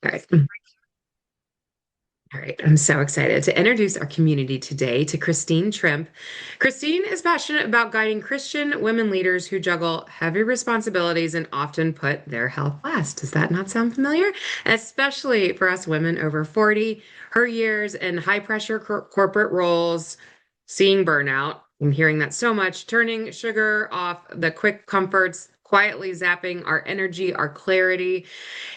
All right. All right. I'm so excited to introduce our community today to Christine Trimpe. Christine is passionate about guiding Christian women leaders who juggle heavy responsibilities and often put their health last. Does that not sound familiar? Especially for us women over 40, her years in high pressure corporate roles, seeing burnout. I'm hearing that so much, turning sugar off the quick comforts, quietly zapping our energy, our clarity.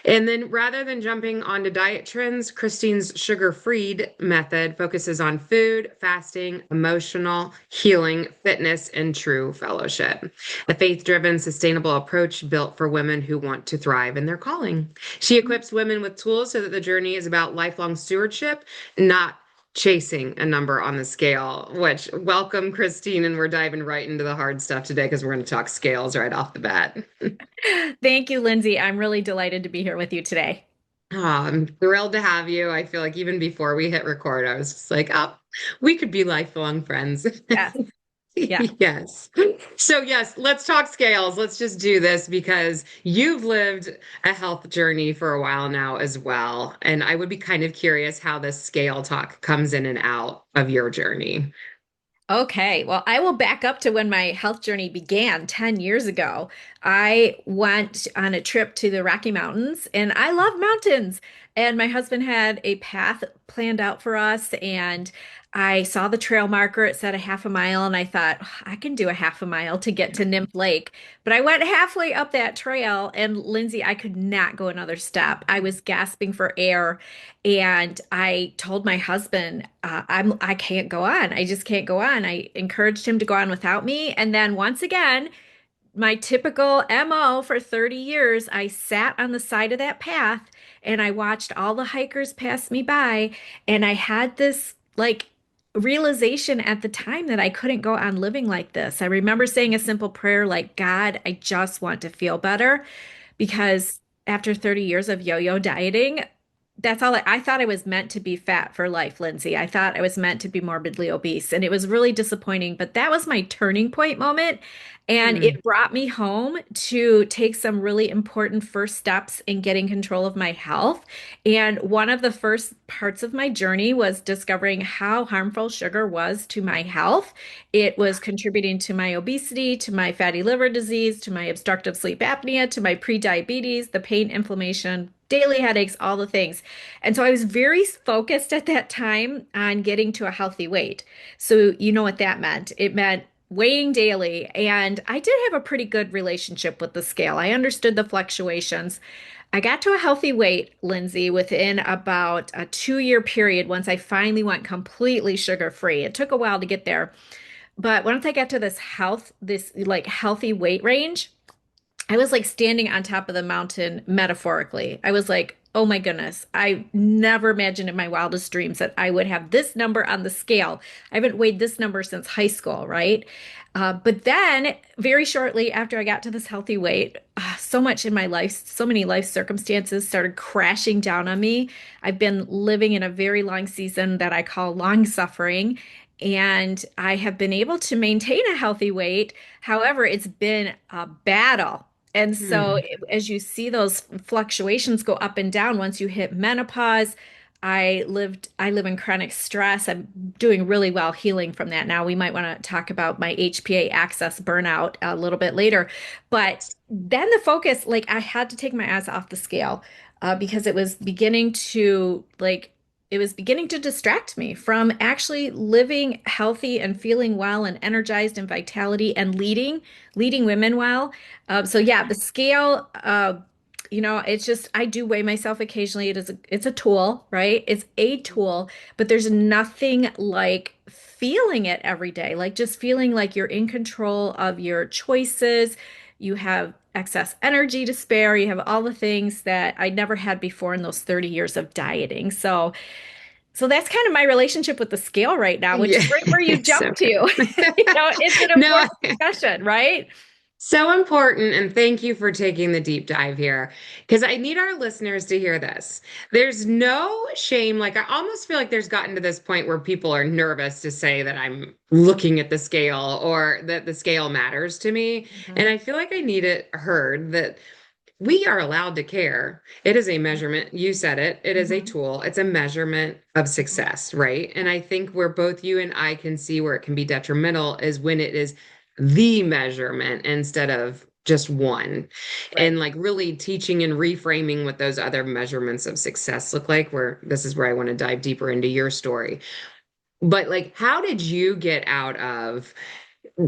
And then rather than jumping onto diet trends, Christine's sugar-freed method focuses on food, fasting, emotional healing, fitness, and true fellowship. A faith-driven, sustainable approach built for women who want to thrive in their calling. She equips women with tools so that the journey is about lifelong stewardship, not chasing a number on the scale, which welcome, Christine. And we're diving right into the hard stuff today because we're going to talk scales right off the bat. Thank you, Lindsay. I'm really delighted to be here with you today. Oh, I'm thrilled to have you. I feel like even before we hit record, I was just like, oh, we could be lifelong friends. Yes. Yeah. Yes. So, yes, let's talk scales. Let's just do this because you've lived a health journey for a while now as well. And I would be kind of curious how this scale talk comes in and out of your journey. Okay. Well, I will back up to when my health journey began 10 years ago. I went on a trip to the Rocky Mountains and I love mountains. And my husband had a path planned out for us. And I saw the trail marker. It said a half a mile. And I thought, I can do a half a mile to get to Nymph Lake. But I went halfway up that trail. And Lindsay, I could not go another step. I was gasping for air. And I told my husband, I can't go on. I just can't go on. I encouraged him to go on without me. And then once again, my typical MO for 30 years, I sat on the side of that path and I watched all the hikers pass me by. And I had this realization at the time that I couldn't go on living like this. I remember saying a simple prayer like, God, I just want to feel better because after 30 years of yo-yo dieting, that's all I thought I was meant to be fat for life, Lindsay. I thought I was meant to be morbidly obese, and it was really disappointing. But that was my turning point moment. And Hmm. it brought me home to take some really important first steps in getting control of my health. And one of the first parts of my journey was discovering how harmful sugar was to my health. It was contributing to my obesity, to my fatty liver disease, to my obstructive sleep apnea, to my prediabetes, the pain, inflammation, daily headaches, all the things. And so I was very focused at that time on getting to a healthy weight. So you know what that meant? It meant weighing daily. And I did have a pretty good relationship with the scale. I understood the fluctuations. I got to a healthy weight, Lindsay, within about a 2 year period once I finally went completely sugar free. It took a while to get there. But once I got to this like healthy weight range, I was like standing on top of the mountain metaphorically. I was like, oh my goodness, I never imagined in my wildest dreams that I would have this number on the scale. I haven't weighed this number since high school, right? But then, very shortly after I got to this healthy weight, so much in my life, so many life circumstances started crashing down on me. I've been living in a very long season that I call long suffering, and I have been able to maintain a healthy weight. However, it's been a battle. And so Hmm. as you see those fluctuations go up and down once you hit menopause, I live in chronic stress. I'm doing really well healing from that now. We might want to talk about my HPA access burnout a little bit later. But then the focus, like I had to take my eyes off the scale because it was beginning to distract me from actually living healthy and feeling well and energized and vitality and leading women well. So yeah, the scale, it's just I do weigh myself occasionally. It's a tool, right? It's a tool, but there's nothing like feeling it every day, like just feeling like you're in control of your choices. You have excess energy to spare. You have all the things that I never had before in those 30 years of dieting. So that's kind of my relationship with the scale right now, which Yeah. is right where you So jump to. good. It's an No, important discussion, right? so important. And thank you for taking the deep dive here because I need our listeners to hear this. There's no shame. Like, I almost feel like there's gotten to this point where people are nervous to say that I'm looking at the scale or that the scale matters to me. And Mhm. I feel like I need it heard that we are allowed to care. It is a measurement. You said it. It is a Mhm. tool. It's a measurement of Mhm. success, right? And I think where both you and I can see where it can be detrimental is when it is the measurement instead of just one. And Right. like really teaching and reframing what those other measurements of success look like, where this is where I want to dive deeper into your story. But like, how did you get out of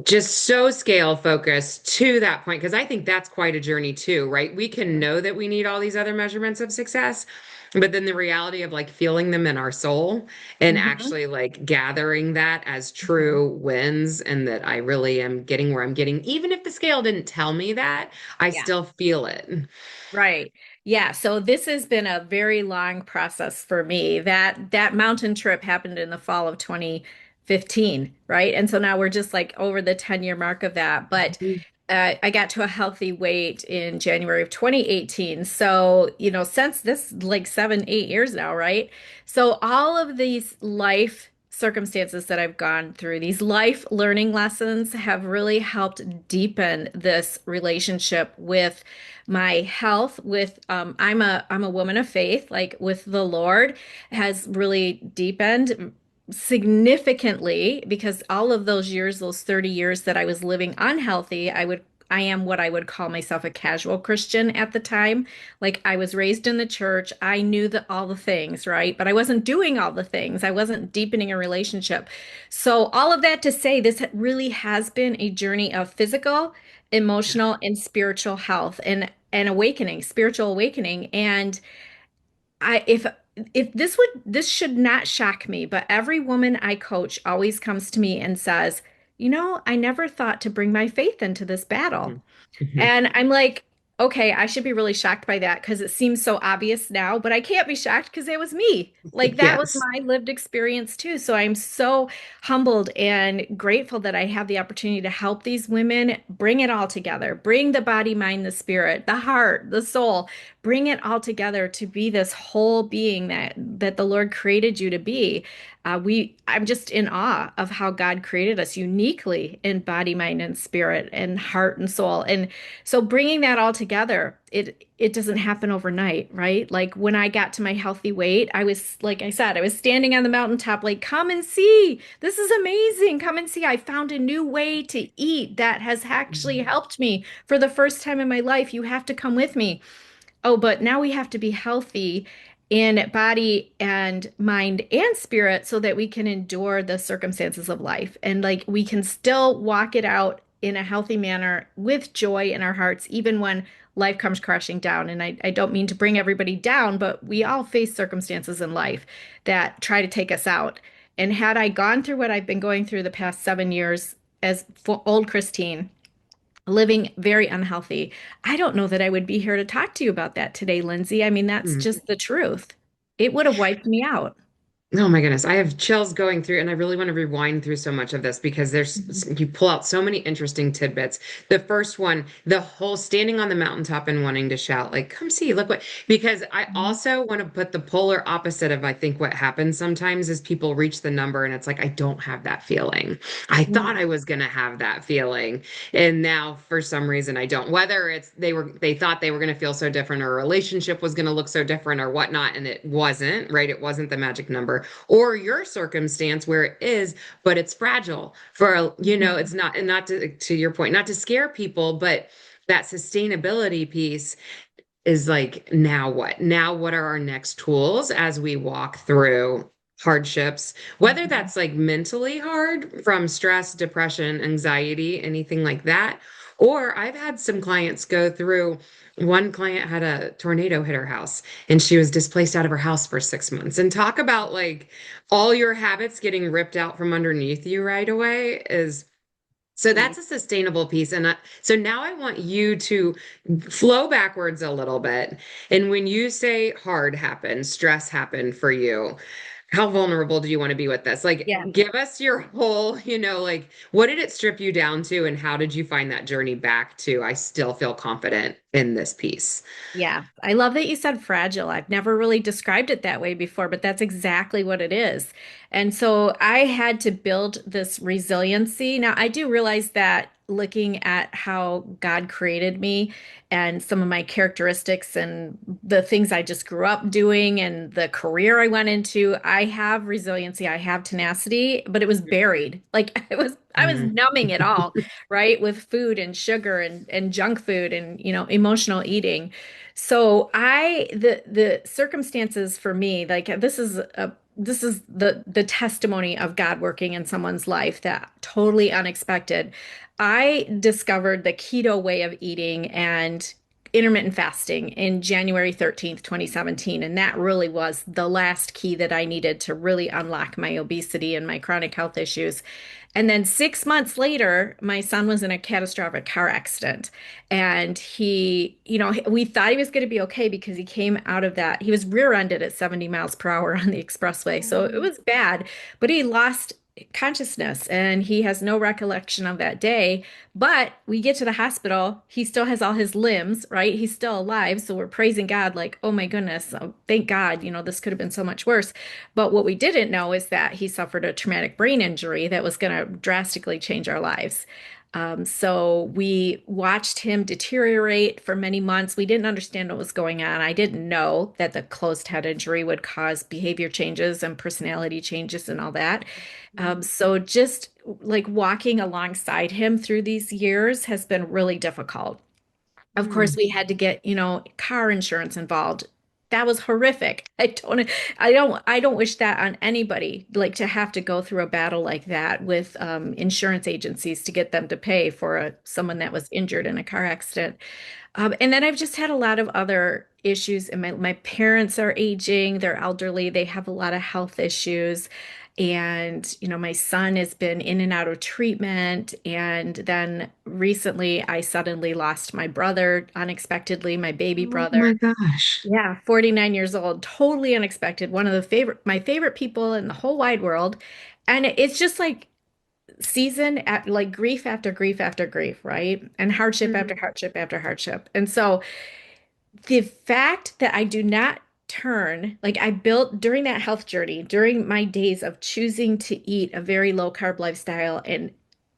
just so scale focused to that point? Because I think that's quite a journey too, right? We can know that we need all these other measurements of success, but then the reality of like feeling them in our soul and Mhm. actually like gathering that as Mhm. true wins and that I really am getting where I'm getting, even if the scale didn't tell me that, I Yeah. still feel it. Right. Yeah. So this has been a very long process for me. That mountain trip happened in the fall of 2015, right? And so now we're just like over the 10-year mark of that. But I got to a healthy weight in January of 2018. So, since this like 7, 8 years now, right? So all of these life circumstances that I've gone through, these life learning lessons have really helped deepen this relationship with my health with I'm a woman of faith, like with the Lord has really deepened significantly because all of those years, those 30 years that I was living unhealthy, I am what I would call myself a casual Christian at the time. Like I was raised in the church. I knew all the things, right? But I wasn't doing all the things. I wasn't deepening a relationship. So all of that to say, this really has been a journey of physical, emotional, and spiritual health and awakening, spiritual awakening. And I if this should not shock me, but every woman I coach always comes to me and says, I never thought to bring my faith into this battle. Mhm. Mhm. And I'm like, okay, I should be really shocked by that because it seems so obvious now, but I can't be shocked because it was me. Like that was Yes. my lived experience too. So I'm so humbled and grateful that I have the opportunity to help these women bring it all together, bring the body, mind, the spirit, the heart, the soul, bring it all together to be this whole being that the Lord created you to be. I'm just in awe of how God created us uniquely in body, mind, and spirit, and heart and soul. And so bringing that all together, it doesn't happen overnight, right? Like when I got to my healthy weight, I was, like I said, I was standing on the mountaintop, like, come and see. This is amazing. Come and see. I found a new way to eat that has actually Mhm. helped me for the first time in my life. You have to come with me. Oh, but now we have to be healthy in body and mind and spirit so that we can endure the circumstances of life. And like we can still walk it out in a healthy manner with joy in our hearts, even when life comes crashing down. And I don't mean to bring everybody down, but we all face circumstances in life that try to take us out. And had I gone through what I've been going through the past 7 years as old Christine, living very unhealthy. I don't know that I would be here to talk to you about that today, Lindsay. I mean, that's Mhm. just the truth. It would have wiped me out. Oh my goodness, I have chills going through, and I really want to rewind through so much of this because Mhm. you pull out so many interesting tidbits. The first one, the whole standing on the mountaintop and wanting to shout, like, come see, look what, because I Mhm. also want to put the polar opposite of I think what happens sometimes is people reach the number and it's like, I don't have that feeling. I thought I was gonna have that feeling. And now for some reason I don't. Whether it's they thought they were gonna feel so different or a relationship was gonna look so different or whatnot, and it wasn't, right? It wasn't the magic number or your circumstance where it is, but it's fragile it's Mhm. not, and not to your point, not to scare people, but that sustainability piece is like, now what? Now what are our next tools as we walk through hardships, whether Mhm. that's like mentally hard from stress, depression, anxiety, anything like that. Or I've had some clients go through, one client had a tornado hit her house and she was displaced out of her house for 6 months. And talk about like all your habits getting ripped out from underneath you right away is so Yeah. that's a sustainable piece. And so now I want you to flow backwards a little bit. And when you say hard happened, stress happened for you, how vulnerable do you want to be with this? Like, Yeah. give us your whole, like, what did it strip you down to? And how did you find that journey back to, I still feel confident in this piece? Yeah, I love that you said fragile. I've never really described it that way before, but that's exactly what it is. And so I had to build this resiliency. Now, I do realize that looking at how God created me and some of my characteristics and the things I just grew up doing and the career I went into, I have resiliency, I have tenacity, but it was buried. Like I was Mhm. numbing it all, right? With food and sugar and junk food and, emotional eating. So the circumstances for me, like this is the testimony of God working in someone's life that totally unexpected. I discovered the keto way of eating and intermittent fasting in January 13th, 2017. And that really was the last key that I needed to really unlock my obesity and my chronic health issues. And then 6 months later, my son was in a catastrophic car accident. And we thought he was going to be okay because he came out of that. He was rear-ended at 70 miles per hour on the expressway. So it was bad, but he lost consciousness and he has no recollection of that day. But we get to the hospital, he still has all his limbs, right? He's still alive. So we're praising God, like, oh my goodness, thank God, this could have been so much worse. But what we didn't know is that he suffered a traumatic brain injury that was going to drastically change our lives. So we watched him deteriorate for many months. We didn't understand what was going on. I didn't know that the closed head injury would cause behavior changes and personality changes and all that. So just like walking alongside him through these years has been really difficult. Of course, Mm. we had to get, car insurance involved. That was horrific. I don't wish that on anybody, like to have to go through a battle like that with insurance agencies to get them to pay for someone that was injured in a car accident. And then I've just had a lot of other issues. And my parents are aging, they're elderly, they have a lot of health issues. And, my son has been in and out of treatment. And then recently, I suddenly lost my brother unexpectedly, my baby Oh my brother. gosh. Yeah, 49 years old, totally unexpected. One of my favorite people in the whole wide world. And it's just like season at like grief after grief after grief, right? And hardship after Mhm. hardship after hardship. And so the fact that I do not turn, like I built during that health journey, during my days of choosing to eat a very low carb lifestyle and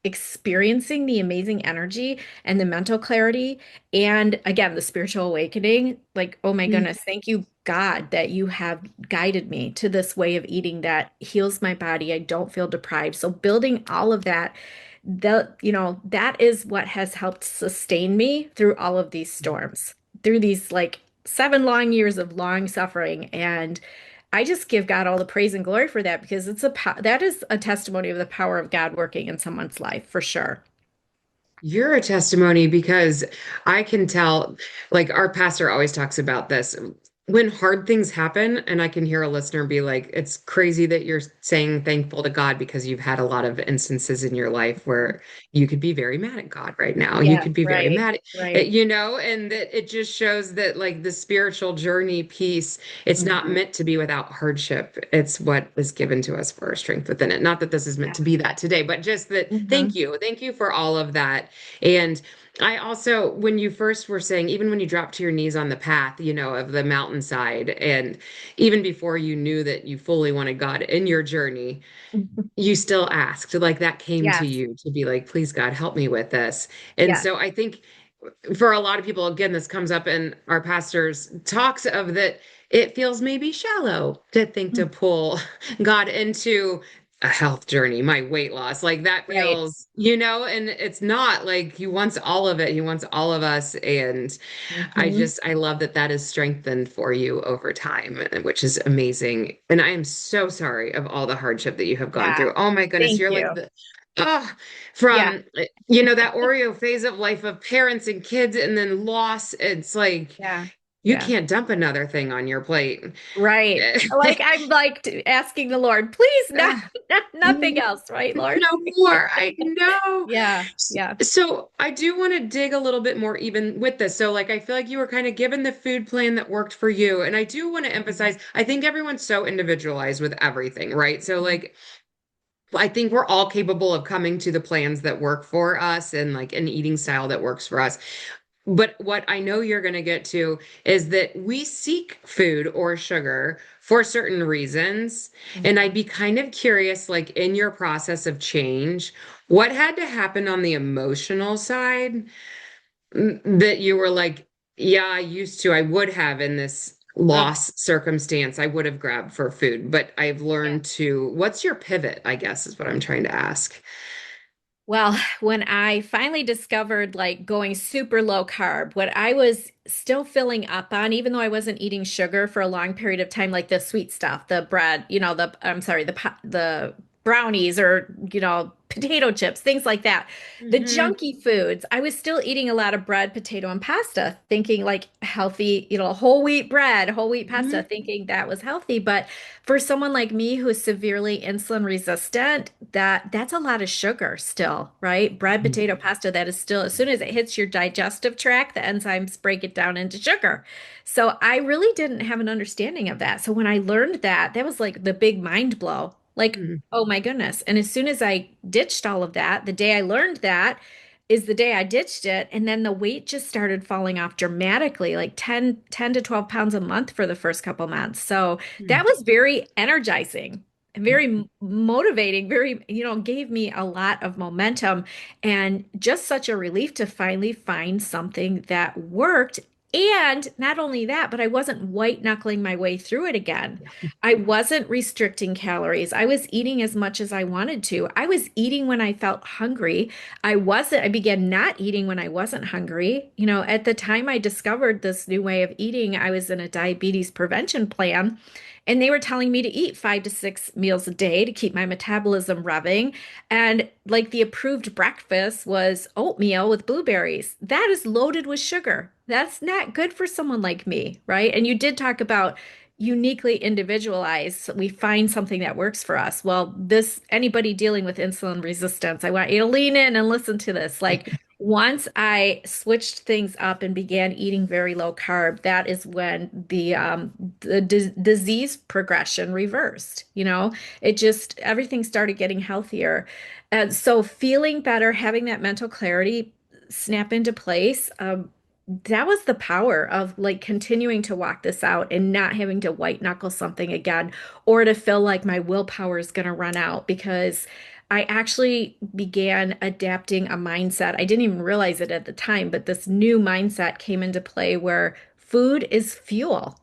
experiencing the amazing energy and the mental clarity, and again, the spiritual awakening, like, oh my Mm. goodness, thank you, God, that you have guided me to this way of eating that heals my body. I don't feel deprived. So building all of that, that is what has helped sustain me through all of these storms, through these like 7 long years of long suffering. And I just give God all the praise and glory for that because that is a testimony of the power of God working in someone's life for sure. You're a testimony because I can tell, like, our pastor always talks about this. When hard things happen, and I can hear a listener be like, it's crazy that you're saying thankful to God because you've had a lot of instances in your life where you could be very mad at God right now. You Yeah, could be very right, mad right. and that it just shows that, like, the spiritual journey piece, it's not Mhm. meant to be without hardship. It's what is given to us for our strength within it. Not that this is meant Yeah. to be that today, but just that, thank Mhm. you. Thank you for all of that. And I also, when you first were saying, even when you dropped to your knees on the path, of the mountainside, and even before you knew that you fully wanted God in your journey, you still asked, like that came to Yes, you to be like, please, God, help me with this. And yes. so I think for a lot of people, again, this comes up in our pastors' talks of that it feels maybe shallow to think to pull God into a health journey, my weight loss. Like that Right. feels, and it's not like he wants all of it. He wants all of us. And Mhm. I love that that is strengthened for you over time, which is amazing. And I am so sorry of all the hardship that you have gone Yeah. through. Oh my goodness, Thank you're like you. the, oh, Yeah. from that Oreo phase of life of parents and kids and then loss. It's like Yeah. you Yeah. can't dump another thing on your plate. Right. Like I'm like asking the Lord, please, not, Ah, nothing else, right, Lord? no more. I know. Yeah. Yeah. So I do want to dig a little bit more even with this. So like I feel like you were kind of given the food plan that worked for you. And I do want to emphasize, I think everyone's so individualized with everything, right? So Mhm. like I think we're all capable of coming to the plans that work for us and like an eating style that works for us. But what I know you're going to get to is that we seek food or sugar for certain reasons. And I'd Mhm. be kind of curious, like in your process of change, what had to happen on the emotional side that you were like, yeah, I used to, I would have in this Oh, loss circumstance, I would have grabbed for food, but I've yeah. learned to, what's your pivot, I guess is what I'm trying to ask. Well, when I finally discovered like going super low carb, what I was still filling up on, even though I wasn't eating sugar for a long period of time, like the sweet stuff, the bread, I'm sorry, the brownies or, potato chips, things like that. The Hmm. junky foods, I was still eating a lot of bread, potato, and pasta, thinking like healthy, whole wheat bread, whole wheat pasta, Hmm. thinking that was healthy. But for someone like me who is severely insulin resistant, that's a lot of sugar still, right? Bread, potato, pasta, that is still, as soon as it hits your digestive tract, the enzymes break it down into sugar. So I really didn't have an understanding of that. So when I learned that, that was like the big mind blow. Like, Hmm. oh my goodness. And as soon as I ditched all of that, the day I learned that is the day I ditched it. And then the weight just started falling off dramatically, like 10 to 12 pounds a month for the first couple months. So that was very energizing and very motivating, very, gave me a lot of momentum and just such a relief to finally find something that worked. And not only that, but I wasn't white knuckling my way through it again. I wasn't restricting calories. I was eating as much as I wanted to. I was eating when I felt hungry. I began not eating when I wasn't hungry. At the time I discovered this new way of eating, I was in a diabetes prevention plan. And they were telling me to eat 5 to 6 meals a day to keep my metabolism revving. And like the approved breakfast was oatmeal with blueberries. That is loaded with sugar. That's not good for someone like me, right? And you did talk about uniquely individualized. So we find something that works for us. Well, anybody dealing with insulin resistance, I want you to lean in and listen to this. Like once I switched things up and began eating very low carb, that is when the disease progression reversed. It just everything started getting healthier. And so feeling better, having that mental clarity snap into place, that was the power of like continuing to walk this out and not having to white knuckle something again or to feel like my willpower is going to run out because I actually began adapting a mindset. I didn't even realize it at the time, but this new mindset came into play where food is fuel.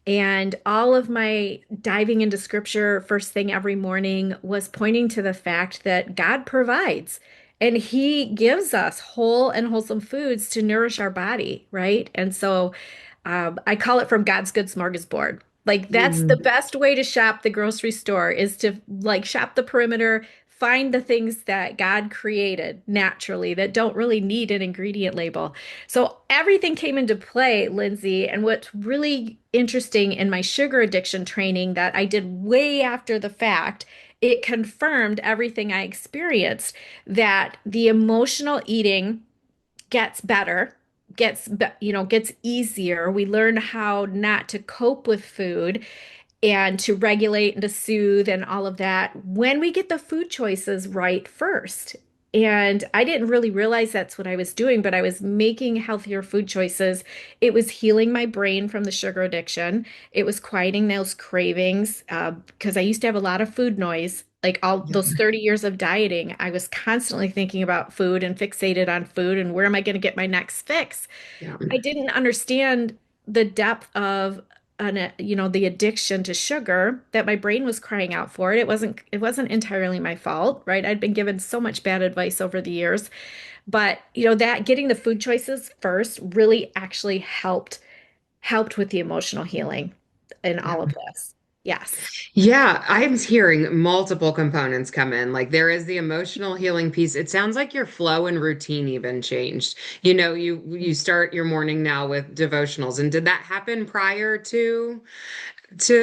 And all of my diving into scripture first thing every morning was pointing to the fact that God provides and He gives us whole and wholesome foods to nourish our body, right? And so I call it from God's good smorgasbord. Like that's the Hmm. best way to shop the grocery store is to like shop the perimeter, find the things that God created naturally that don't really need an ingredient label. So everything came into play, Lindsay. And what's really interesting in my sugar addiction training that I did way after the fact, it confirmed everything I experienced that the emotional eating gets better, gets easier. We learn how not to cope with food and to regulate and to soothe and all of that when we get the food choices right first. And I didn't really realize that's what I was doing, but I was making healthier food choices. It was healing my brain from the sugar addiction. It was quieting those cravings because I used to have a lot of food noise. Like all Yeah. those 30 years of dieting, I was constantly thinking about food and fixated on food and where am I going to get my next fix? Yeah. I didn't understand the depth of the addiction to sugar that my brain was crying out for. It wasn't entirely my fault, right? I'd been given so much bad advice over the years, but that getting the food choices first really actually helped with the emotional healing in Yeah. all of this. Yes. Yeah, I'm hearing multiple components come in. Like there is the emotional healing piece. It sounds like your flow and routine even changed. You start your morning now with devotionals. And did that happen prior to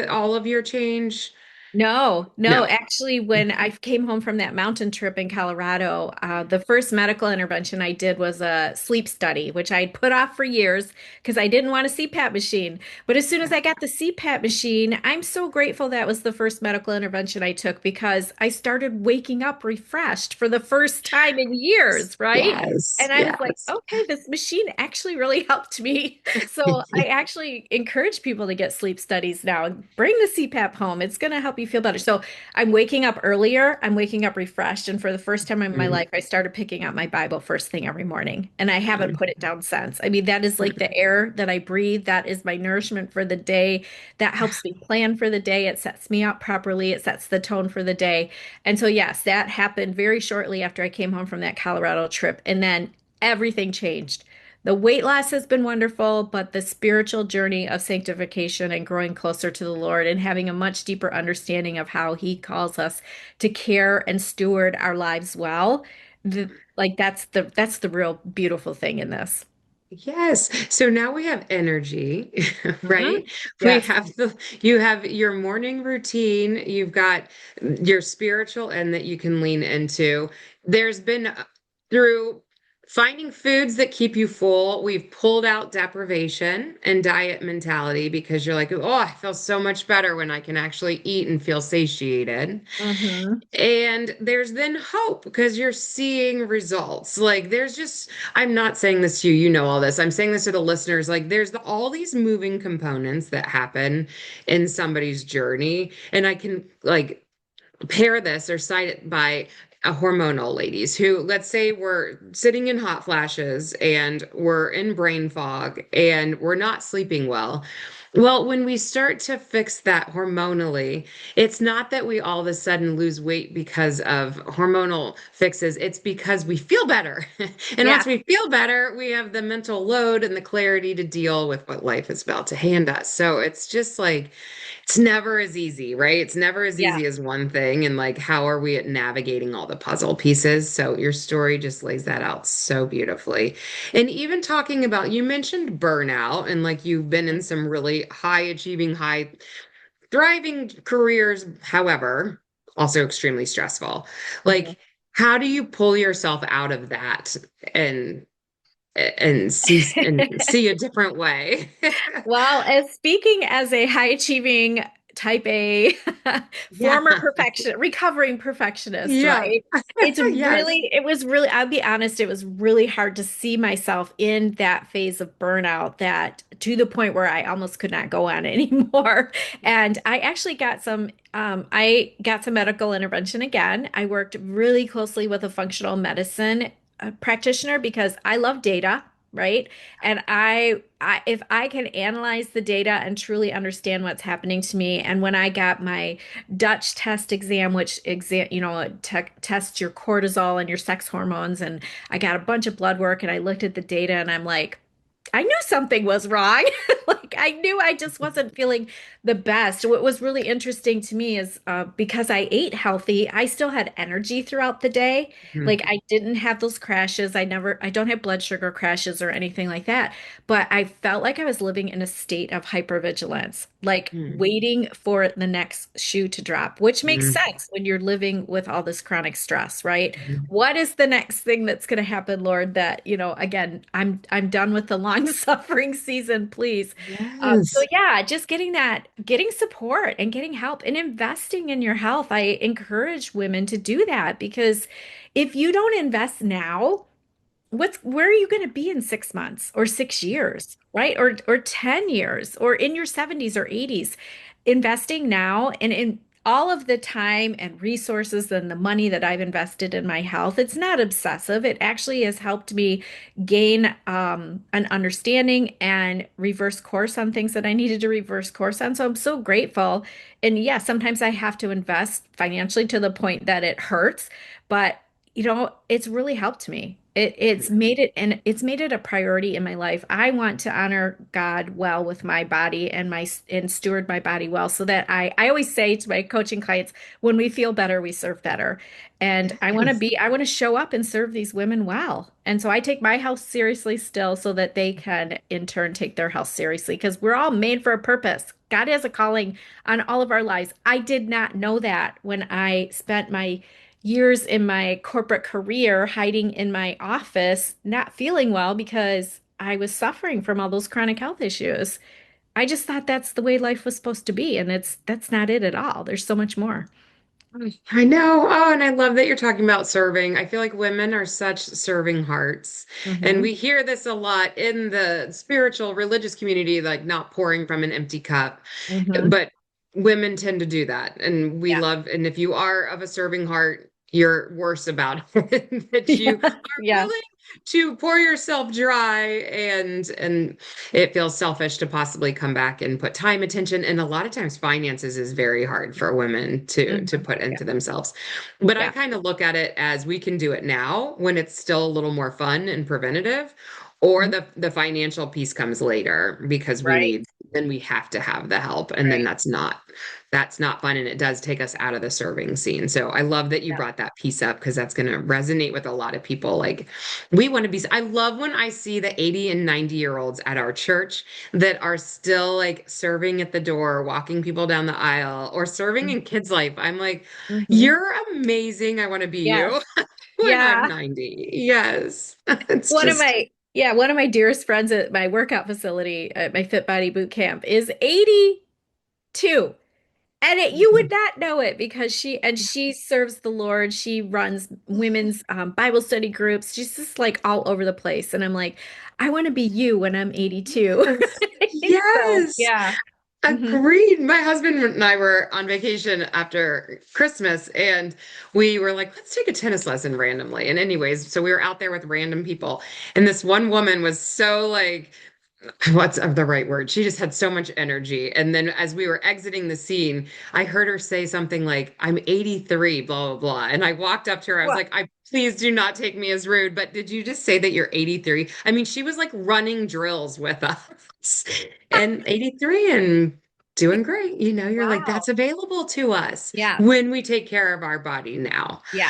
all of your change? No, no. No. Actually, when I came home from that mountain trip in Colorado, the first medical intervention I did was a sleep study, which I'd put off for years because I didn't want a CPAP machine. But as soon as I got the CPAP machine, I'm so grateful that was the first medical intervention I took because I started waking up refreshed for the first time in years, right? Yes. And I was like, Yes. okay, this machine actually really helped me. So I actually encourage people to get sleep studies now. Bring the CPAP home. It's going to help you feel better. So I'm waking up earlier. I'm waking up refreshed. And for the first time in my life, I started picking up my Bible first thing every morning. And I haven't put it down since. I mean, that is like the air that I breathe. That is my nourishment for the day. That helps me plan for the day. It sets me up properly. It sets the tone for the day. And so, yes, that happened very shortly after I came home from that Colorado trip. And then everything changed. The weight loss has been wonderful, but the spiritual journey of sanctification and growing closer to the Lord and having a much deeper understanding of how He calls us to care and steward our lives well, like that's the real beautiful thing in this. Yes. So now we have energy, Mhm. right? We Yes. have you have your morning routine, you've got your spiritual end that you can lean into. There's been through finding foods that keep you full, we've pulled out deprivation and diet mentality because you're like, oh, I feel so much better when I can actually eat and feel satiated. Hmm. And there's then hope because you're seeing results. Like there's just, I'm not saying this to you, you know all this. I'm saying this to the listeners. Like there's all these moving components that happen in somebody's journey. And I can like pair this or cite it by a hormonal ladies who, let's say we're sitting in hot flashes and we're in brain fog and we're not sleeping well. Well, when we start to fix that hormonally, it's not that we all of a sudden lose weight because of hormonal fixes. It's because we feel better. And once Yeah. we feel better, we have the mental load and the clarity to deal with what life is about to hand us. So it's just like, it's never as easy, right? It's never as Yeah. easy as one thing. And like, how are we at navigating all the puzzle pieces? So your story just lays that out so beautifully. And even talking about, you mentioned burnout and like you've been in some really high achieving, high thriving careers, however, also extremely stressful. Mhm. Like, how do you pull yourself out of that and and see a different way? Well, as speaking as a high achieving type A Yeah. former recovering perfectionist, Yeah. right? Yes. It was really, I'll be honest, it was really hard to see myself in that phase of burnout that to the point where I almost could not go on anymore. And I actually I got some medical intervention again. I worked really closely with a functional medicine practitioner because I love data. Right. And if I can analyze the data and truly understand what's happening to me, and when I got my Dutch test exam, which tests your cortisol and your sex hormones, and I got a bunch of blood work, and I looked at the data, and I'm like, I knew something was wrong. Like I knew I just wasn't feeling the best. What was really interesting to me is because I ate healthy, I still had energy throughout the day. Mhm. Like I didn't have those crashes. I don't have blood sugar crashes or anything like that. But I felt like I was living in a state of hypervigilance, like Mhm. waiting for the next shoe to drop, which makes Mhm. sense when you're living with all this chronic stress, right? What is the next thing that's going to happen, Lord, that, again, I'm done with the long suffering season, please. So Yes. yeah, just getting support and getting help and investing in your health. I encourage women to do that because if you don't invest now, where are you going to be in 6 months or 6 years, right? Or 10 years or in your 70s or 80s? Investing now and in all of the time and resources and the money that I've invested in my health, it's not obsessive. It actually has helped me gain an understanding and reverse course on things that I needed to reverse course on. So I'm so grateful. And yeah, sometimes I have to invest financially to the point that it hurts, but it's really helped me. It's made it a priority in my life. I want to honor God well with my body and steward my body well so that I always say to my coaching clients, when we feel better, we serve better. And Yes. I want to show up and serve these women well. And so I take my health seriously still so that they can in turn take their health seriously because we're all made for a purpose. God has a calling on all of our lives. I did not know that when I spent my years in my corporate career hiding in my office, not feeling well because I was suffering from all those chronic health issues. I just thought that's the way life was supposed to be, and that's not it at all. There's so much more. I know. Oh, and I love that you're talking about serving. I feel like women are such serving hearts. And Hmm. we hear this a lot in the spiritual, religious community, like not pouring from an empty cup. Hmm. But women tend to do that. And we Yeah. love, and if you are of a serving heart, you're worse about it, that you Yeah. are Yeah. willing to pour yourself dry and it feels selfish to possibly come back and put time, attention, and a lot of times finances is very hard for women to Hmm. put Yeah. into themselves. But I Yeah. kind of look at it as we can do it now when it's still a little more fun and preventative, or Mhm. the financial piece comes later because Right. then we have to have the help, and then Right. that's not fun, and it does take us out of the serving scene. So I love that you Yeah. brought that piece up because that's going to resonate with a lot of people. Like we want to be, I love when I see the 80 and 90-year-olds at our church that are still like serving at the door, walking people down the aisle, or serving in kids' life. I'm like, Hmm. you're amazing. I want to be you Yes. when I'm Yeah. 90. Yes. It's just One of my dearest friends at my workout facility at my Fit Body Boot Camp is 82. And you would not know it because she serves the Lord. She runs women's Bible study groups. She's just like all over the place. And I'm like, I want to be you when I'm 82. yes. So Yes. yeah. Hmm. Agreed. My husband and I were on vacation after Christmas, and we were like, let's take a tennis lesson randomly. And anyways, so we were out there with random people, and this one woman was so like, what's the right word? She just had so much energy. And then as we were exiting the scene, I heard her say something like, I'm 83, blah, blah, blah. And I walked up to her. I was What? like, I please do not take me as rude, but did you just say that you're 83? I mean, she was like running drills with us and 83 and doing great. You're like, Wow. that's available to us Yeah. when we take care of our body now. Yeah.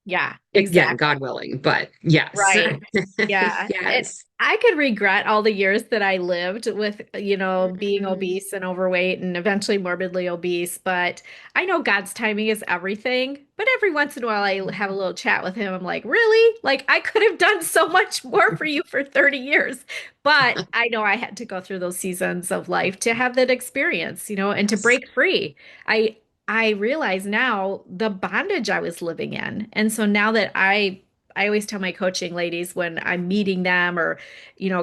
Yeah. Again, Exactly. God willing, but yes. Right. Yeah. And Yes. I could regret all the years that I lived with, being Mhm. obese and overweight and eventually morbidly obese. But I know God's timing is everything. But every once in a while, I have a little chat with him. I'm like, really? Like, I could have done so much more for you for 30 years. But I know I had to go through those seasons of life to have that experience, and to Yes. break free. I I realize now the bondage I was living in. And so now that I always tell my coaching ladies when I'm meeting them or,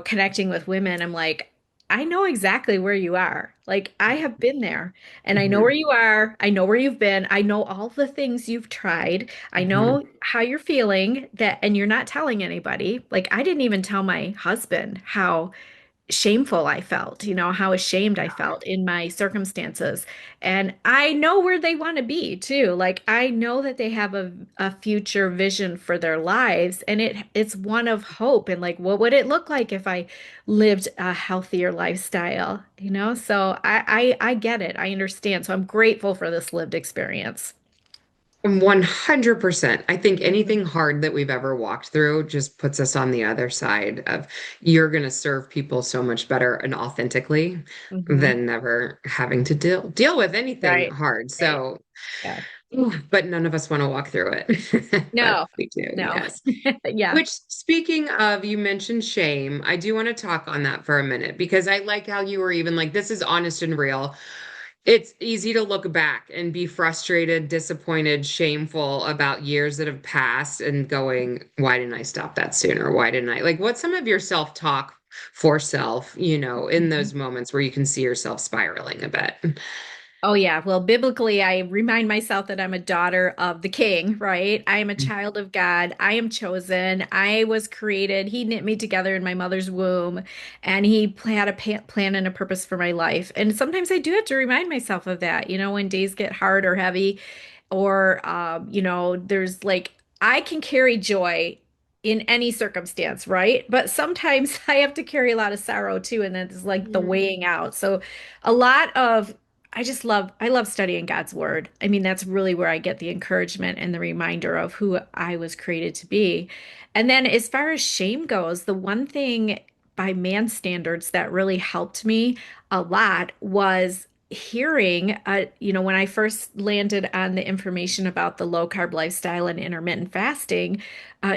connecting with women, I'm like, I know exactly where you are. Like I have been there and I know where Mhm. you are. I know where you've been. I know all the things you've tried. I Mhm. know how you're feeling and you're not telling anybody. Like I didn't even tell my husband how shameful I felt, how ashamed I felt in my circumstances. And I know where they want to be too. Like I know that they have a future vision for their lives and it's one of hope and like what would it look like if I lived a healthier lifestyle, So I get it. I understand. So I'm grateful for this lived experience. 100%. I think Mhm. anything hard that we've ever walked through just puts us on the other side of you're going to serve people so much better and authentically Mhm. than never having to deal with anything Right. hard. Right. So, Yeah. but none of us want to walk through it. But No. we do, No. yes. Yeah. Which, speaking of, you mentioned shame. I do want to talk on that for a minute because I like how you were even like, this is honest and real. It's easy to look back and be frustrated, disappointed, shameful about years that have passed and going, why didn't I stop that sooner? Why didn't I? Like, what's some of your self-talk for self, in those moments where you can see yourself spiraling a bit? Oh, yeah. Well, biblically, I remind myself that I'm a daughter of the King, right? I am a child of God. I am chosen. I was created. He knit me together in my mother's womb, and had a plan and a purpose for my life. And sometimes I do have to remind myself of that, when days get hard or heavy, or, there's like, I can carry joy in any circumstance, right? But sometimes I have to carry a lot of sorrow too, and it's like the Mm. weighing out. So a lot of I love studying God's word. I mean, that's really where I get the encouragement and the reminder of who I was created to be. And then as far as shame goes, the one thing by man standards that really helped me a lot was hearing, when I first landed on the information about the low carb lifestyle and intermittent fasting,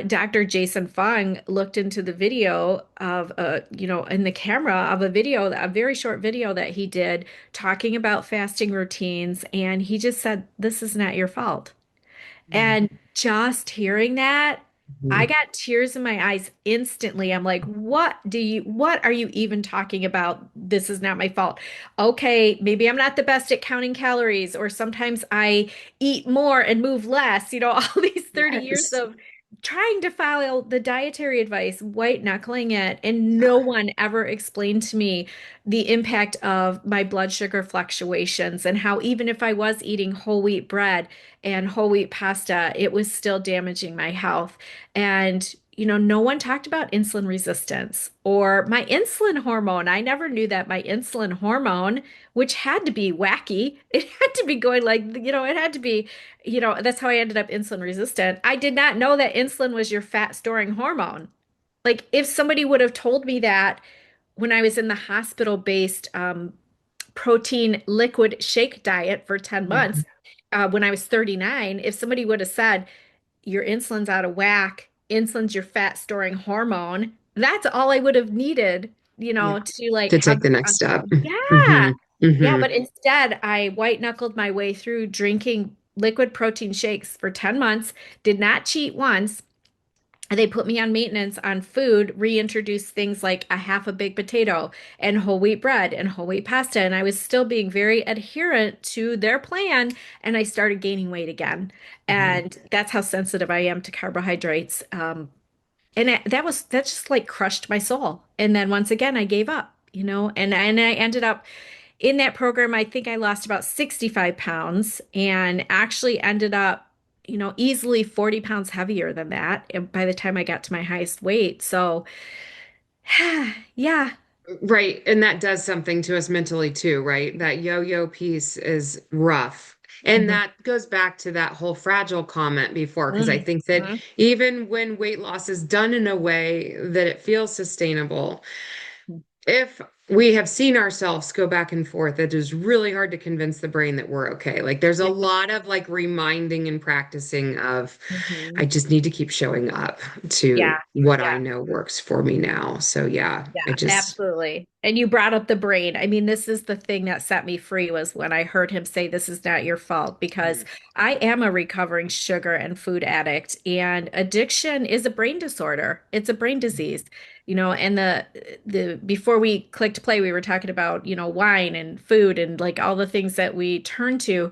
Dr. Jason Fung looked into the video of, in the camera of a video, a very short video that he did talking about fasting routines. And he just said, "This is not your fault." And just hearing that, I Mhm. got tears in my eyes instantly. I'm like, what are you even talking about? This is not my fault. Okay, maybe I'm not the best at counting calories, or sometimes I eat more and move less. All these 30 years Yes. of trying to follow the dietary advice, white knuckling it, and no one ever explained to me the impact of my blood sugar fluctuations and how even if I was eating whole wheat bread and whole wheat pasta, it was still damaging my health. And, no one talked about insulin resistance or my insulin hormone. I never knew that my insulin hormone, which had to be wacky, it had to be going like, it had to be, that's how I ended up insulin resistant. I did not know that insulin was your fat storing hormone. Like, if somebody would have told me that when I was in the hospital based protein liquid shake diet for 10 months, Mhm. when I was 39, if somebody would have said, your insulin's out of whack, insulin's your fat storing hormone, that's all I would have needed, Yeah. to like To have take the the next step. responsibility. Hmm. Yeah. Yeah. Hmm. But instead, I white knuckled my way through drinking liquid protein shakes for 10 months, did not cheat once. They put me on maintenance on food, reintroduced things like a half a baked potato and whole wheat bread and whole wheat pasta. And I was still being very adherent to their plan. And I started gaining weight again. Hmm. And that's how sensitive I am to carbohydrates. That just like crushed my soul. And then once again, I gave up, and I ended up in that program. I think I lost about 65 pounds and actually ended up, easily 40 pounds heavier than that by the time I got to my highest weight. So, yeah. Right. And that does something to us mentally too, right? That yo-yo piece is rough. And Mhm. that goes back to that whole fragile comment before, because I think that Mhm. even when weight loss is done in a way that it feels sustainable, if we have seen ourselves go back and forth, it is really hard to convince the brain that we're okay. Like there's a lot of like reminding and practicing of, I Mhm. just need to keep showing up Yeah. to what I Yeah. know works for me now. So yeah, Yeah, I just, absolutely. And you brought up the brain. I mean, this is the thing that set me free was when I heard him say, "This is not your fault," because I am a recovering sugar and food addict, and addiction is a brain disorder. It's a brain disease, and the before we clicked play, we were talking about, wine and food and like all the things that we turn to.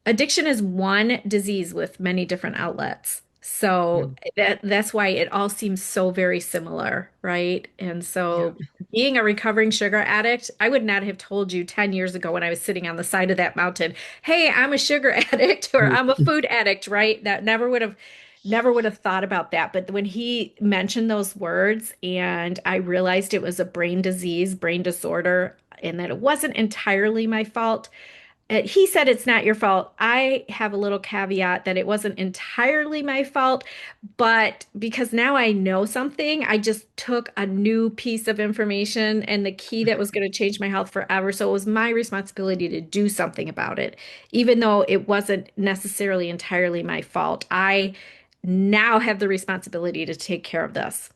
Addiction is one disease with many different outlets. So mm, that's why it all seems so very similar, right? And yeah. so being a recovering sugar addict, I would not have told you 10 years ago when I was sitting on the side of that mountain, "Hey, I'm a sugar addict," or "I'm a food addict," right? That never would have thought about that. But when he mentioned those words and I realized it was a brain disease, brain disorder, and that it wasn't entirely my fault, he said it's not your fault. I have a little caveat that it wasn't entirely my fault, but because now I know something, I just took a new piece of information and the key that was going to change my health forever. So it was my responsibility to do something about it, even though it wasn't necessarily entirely my fault. I now have the responsibility to take care of this.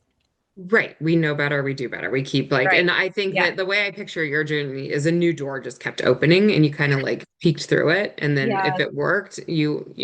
Right. We know better, we do better. We keep like, and Right. I think Yeah. that the way I picture your journey is a new door just kept opening and you kind of like peeked through it. And then if Yeah. it worked, you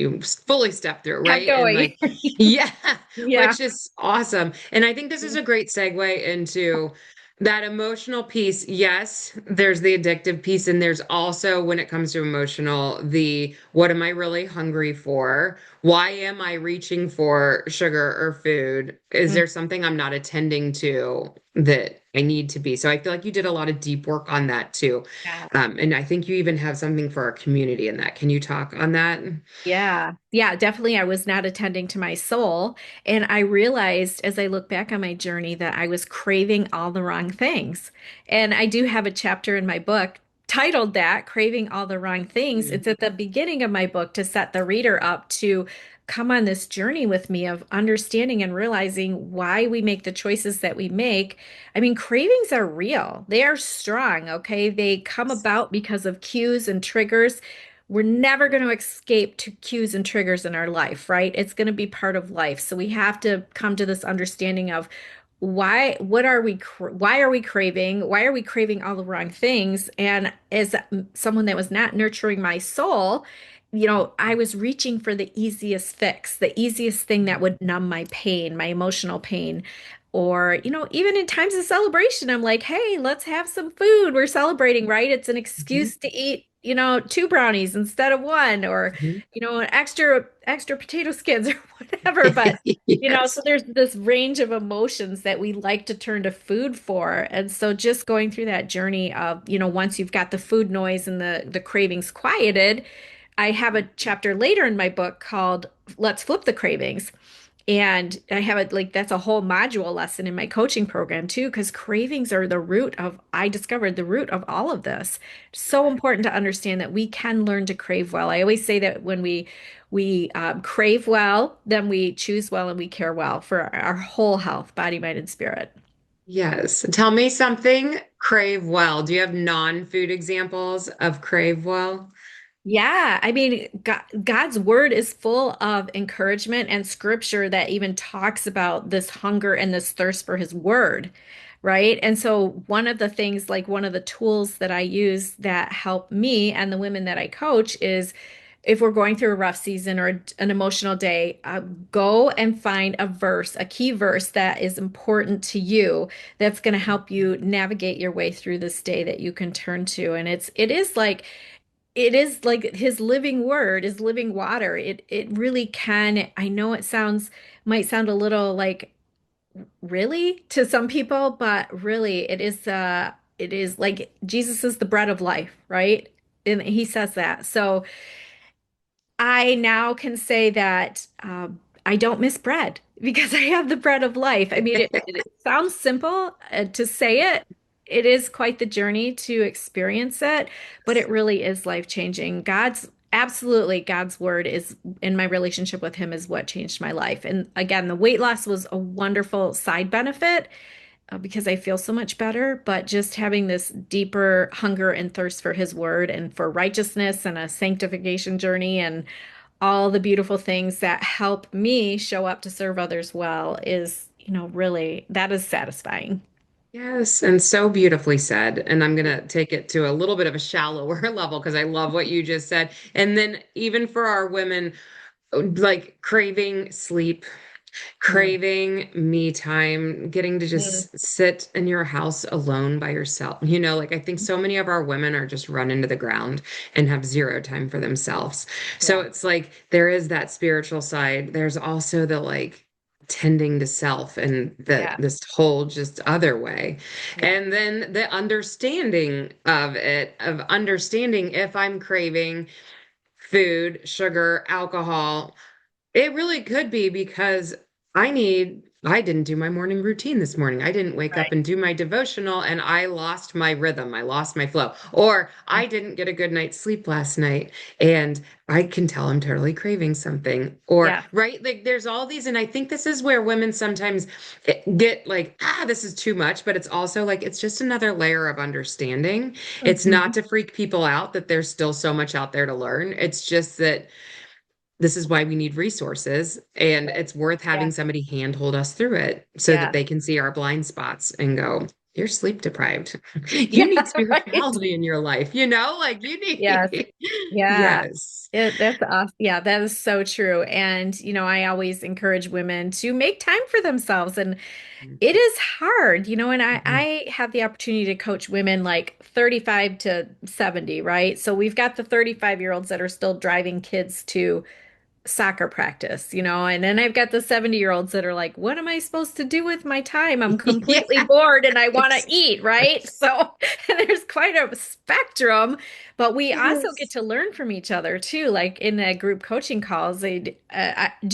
fully stepped through, Kept right? And going. like, yeah, Yeah. which is awesome. And I think this is a great segue into that emotional piece. Yes, there's the addictive piece, and there's also when it comes to emotional, the what am I really hungry for? Why am I reaching for sugar or food? Is Mm, there something I'm not attending to that I need to be. So I feel like you did a lot of deep work on that too. Yeah. And I think you even have something for our community in that. Can you talk on that? Yeah. Yeah, definitely. I was not attending to my soul. And I realized as I look back on my journey that I was craving all the wrong things. And I do have a chapter in my book titled that, Craving All the Wrong Things. Mm. It's at the beginning of my book to set the reader up to come on this journey with me of understanding and realizing why we make the choices that we make. I mean, cravings are real. They are strong, okay? They come about because of cues and triggers. We're never going to escape to cues and triggers in our life, right? It's going to be part of life. So we have to come to this understanding of why are we craving? Why are we craving all the wrong things? And as someone that was not nurturing my soul, I was reaching for the easiest fix, the easiest thing that would numb my pain, my emotional pain. Or, even in times of celebration, I'm like, hey, let's have some food. We're celebrating, right? It's an Mhm. excuse to eat, two brownies instead of one, or, Mhm. an extra potato skins or whatever. But, so Yes. there's this range of emotions that we like to turn to food for. And so just going through that journey of, once you've got the food noise and the cravings quieted, I have a chapter later in my book called Let's Flip the Cravings. And I have it like that's a whole module lesson in my coaching program too, because cravings are I discovered the root of all of this. So important to understand that we can learn to crave well. I always say that when we crave well, then we choose well and we care well for our whole health, body, mind, and spirit. Yes. Tell me something crave well. Do you have non-food examples of crave well? Yeah, I mean, God's word is full of encouragement and scripture that even talks about this hunger and this thirst for his word, right? And so, one of the things, like one of the tools that I use that help me and the women that I coach is if we're going through a rough season or an emotional day, go and find a verse, a key verse that is important to you that's going to help you navigate your way through this day that you can turn to. And it is like his living word is living water. It really can. I know might sound a little like really to some people, but really it is like Jesus is the bread of life, right? And he says that. So I now can say that I don't miss bread because I have the bread of life. I mean, it sounds simple to say it. It is quite the journey to experience it, but it really is life-changing. God's word is in my relationship with him is what changed my life. And again, the weight loss was a wonderful side benefit because I feel so much better, but just having this deeper hunger and thirst for his word and for righteousness and a sanctification journey and all the beautiful things that help me show up to serve others well is, really that is satisfying. Yes, and so beautifully said. And I'm going to take it to a little bit of a shallower level because I love what you just said. And then even for our women, like craving sleep, Mm, craving me time, getting to mm, just sit in your house alone by yourself. Like I think so many of our women are just run into the ground and have zero time for themselves. So yeah, it's like there is that spiritual side. There's also the like tending to self and yeah, this whole just other way. yeah, And then the understanding of it, of understanding if I'm craving food, sugar, alcohol, it really could be because I didn't do my morning routine this morning. I didn't wake up right. and do my devotional and I lost my rhythm. I lost my flow. Or I didn't get a good night's sleep last night and I can tell I'm totally craving something. Or, Yeah. right? Like there's all these. And I think this is where women sometimes get like, this is too much. But it's also like, it's just another layer of understanding. It's not Mhm. to freak people out that there's still so much out there to learn. It's just that this is why we need resources and it's worth Yeah, having somebody handhold us through it so that yeah, they can see our blind spots and go, you're sleep deprived. yeah, You need right. spirituality in your life, like you Yes. need. Yeah. Yes. That's awesome. Yeah, that is so true. And, I always encourage women to make time for themselves. And it is hard, and Mhm. I have the opportunity to coach women like 35 to 70, right? So we've got the 35-year-olds that are still driving kids to soccer practice, and then I've got the 70-year-olds that are like, what am I supposed to do with my time? I'm completely Yeah. bored and I want to Yes. eat, right? So there's quite a spectrum, but we also get Yes. to learn from each other too, like in the group coaching calls. Do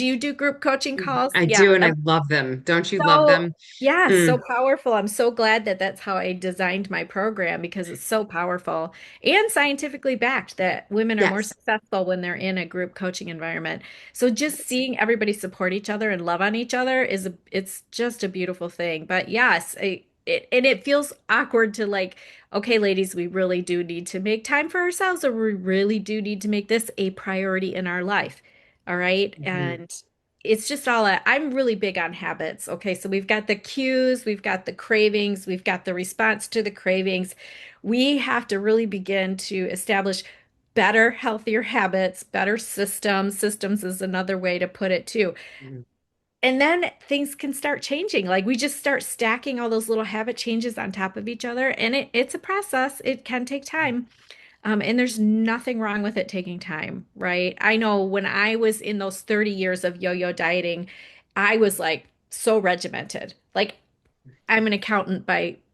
you do group coaching calls? I Yeah, do, and I love them. Don't you love so, them? yeah, Mm, so powerful. I'm so glad that that's how I designed my program because it's so powerful and scientifically backed that women are more yes. successful when they're in a group coaching environment. So just seeing everybody support each other and love on each other it's just a beautiful thing. But yes, and it feels awkward to like, okay, ladies, we really do need to make time for ourselves, or we really do need to make this a priority in our life. All right. Mhm. And it's just I'm really big on habits. Okay, so we've got the cues, we've got the cravings, we've got the response to the cravings. We have to really begin to establish better, healthier habits, better systems. Systems is another way to put it too. Mhm. And then things can start changing. Like we just start stacking all those little habit changes on top of each other, and it's a process. It can take time. And there's nothing wrong with it taking time, right? I know when I was in those 30 years of yo-yo dieting, I was like so regimented. Like I'm an accountant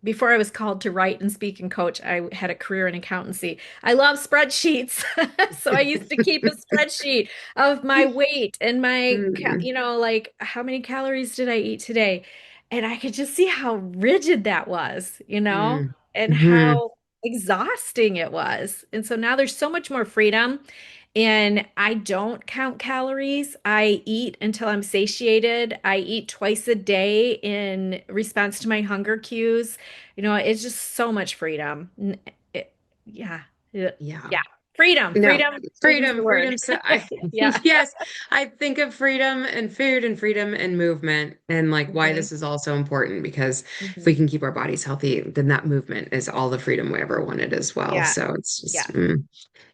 before I was called to write and speak and coach, I had a career in accountancy. I love spreadsheets. So I used to keep a spreadsheet of my weight and Mm, like how many calories did I eat today? And I could just see how rigid that was, mm, and mhm. how exhausting it was. And so now there's so much more freedom. And I don't count calories. I eat until I'm satiated. I eat twice a day in response to my hunger cues. It's just so much freedom. Yeah. Yeah. Yeah. Yeah. Freedom. No, Freedom's the word. freedom. So I, Yeah. yes, I think of freedom and food and freedom and movement and like why Mhm. this is also important because if we Mhm. can keep our bodies healthy, then that movement is all the freedom we ever wanted as well. Yeah. So it's just, Yeah.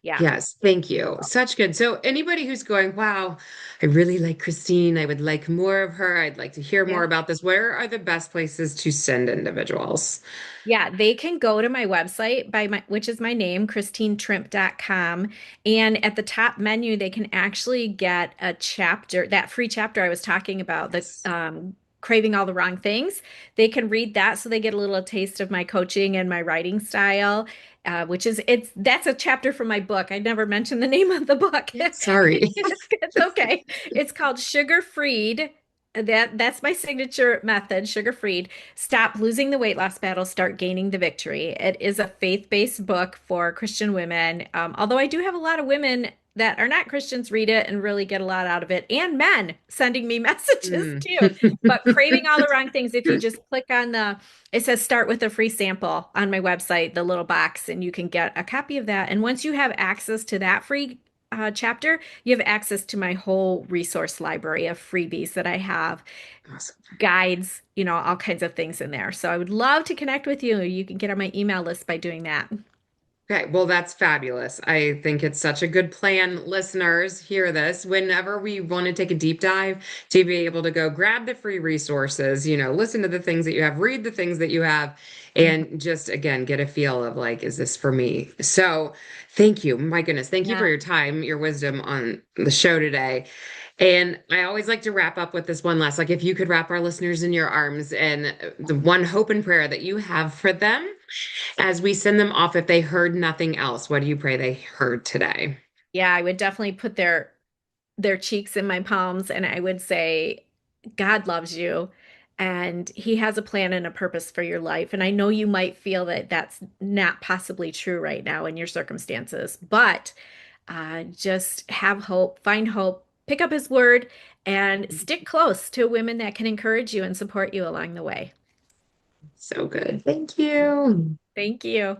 Yeah. yes, thank you. Such good. So anybody who's going, wow, I really like Christine. I would like more of her. I'd like to hear more Yeah. about this. Where are the best places to send individuals? Yeah, they can go to my website which is my name, ChristineTrimpe.com. And at the top menu, they can actually get a chapter, that free chapter I was talking about, the Yes. craving all the wrong things. They can read that so they get a little taste of my coaching and my writing style, which is that's a chapter from my book. I never mentioned the name of the book. Sorry. It's okay. It's called Sugar Freed. That's my signature method, Sugar Freed. Stop losing the weight loss battle, start gaining the victory. It is a faith-based book for Christian women. Although I do have a lot of women that are not Christians read it and really get a lot out of it, and men sending me messages Mm. too. But craving all the wrong things, if you just click on it says start with a free sample on my website, the little box, and you can get a copy of that. And once you have access to that free chapter, you have access to my whole resource library of freebies that I have, Awesome. guides, all kinds of things in there. So I would love to connect with you. You can get on my email list by doing that. Okay, well, that's fabulous. I think it's such a good plan. Listeners, hear this. Whenever we want to take a deep dive, to be able to go grab the free resources, listen to the things that you have, read the things that you have, Mhm. and just again get a feel of like, is this for me? So, thank you. My goodness, thank you for Yeah. your time, your wisdom on the show today. And I always like to wrap up with this one last, like, if you could wrap our listeners in your arms and the one hope and prayer that you have for them as we send them off, if they heard nothing else, what do you pray they heard today? Yeah, I would definitely put their cheeks in my palms and I would say, God loves you and he has a plan and a purpose for your life. And I know you might feel that that's not possibly true right now in your circumstances, but just have hope, find hope, pick up his word, and stick close to women that can encourage you and support you along the way. So good. Thank you. Thank you.